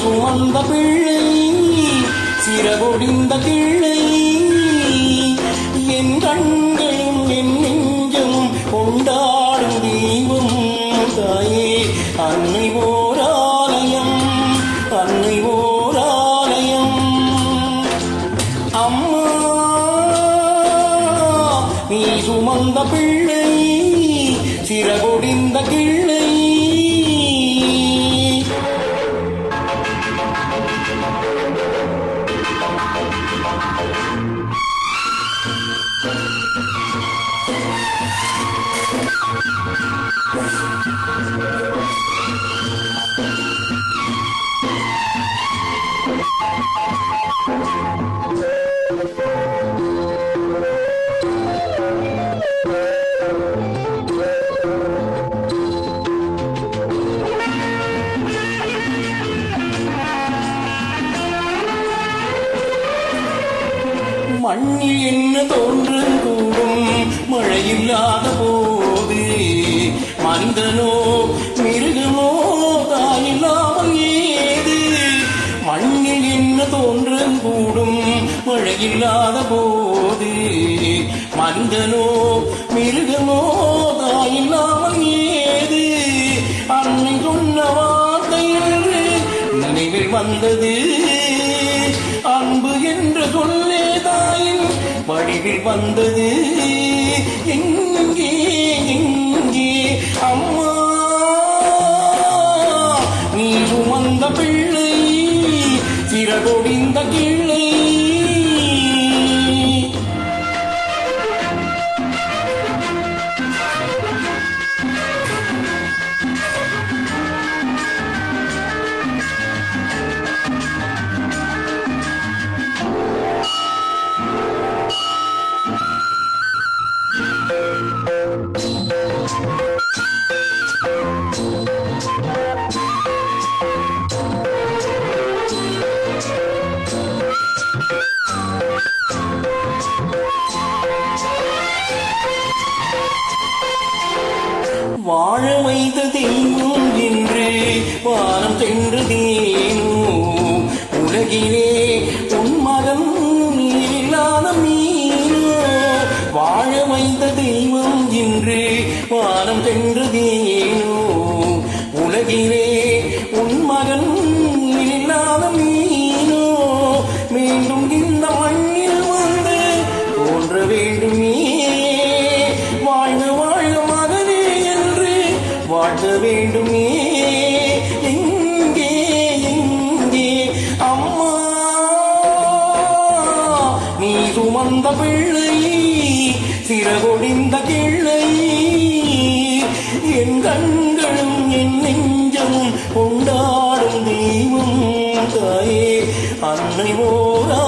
சுமந்த பிள்ளை சிறகொடிந்த கிள்ளை என் கண்களும் என் நெஞ்சும் கொண்டாடும் தெய்வம் தாயே அன்னை ஓராலயம் அன்னை ஓராலயம் அம்மா நீ சுமந்த பிள்ளை சிறகொடிந்த கிள்ளை மண்ணில் என்ன தோன்றும் கூடும் மழையில்லாத போது மனிதனோ மிருகமோ தாயில்லாமல் ஏது மண்ணில் என்ன தோன்றும் கூடும் மழையில்லாத போது மனிதனோ மிருகமோ தாயில்லாமல் ஏது அன்னை சொன்ன வார்த்தை என்று நினைவில் வந்தது அன்பு என்ற சொல்லே தாயின் வடிவில் வந்தது எங்கே எங்கே அம்மா நீ சுமந்த பிள்ளை சிறகொடிந்த கிள்ளை வாழ வைத்த தெய்வம் என்று வானம் சென்றதேனோ உலகிலே உன் மகன் இல்லாத மீனோ வாழ வைத்த தெய்வம் என்று வானம் சென்றதேனோ உலகிலே உன் மகன் இல்லாத மீனோ மீண்டும் இந்த மண்ணில் வந்து தோன்ற வேண்டுமே வாழ்க வாழ்க மகனே என்று வாழ்க வேண்டுமே எங்கே எங்கே அம்மா நீ சுமந்த பிள்ளை சிறகொடிந்த கிள்ளை என் கண்களும் என் நெஞ்சமும் கொண்டாடும் தெய்வம் தாயே அன்னை ஓரா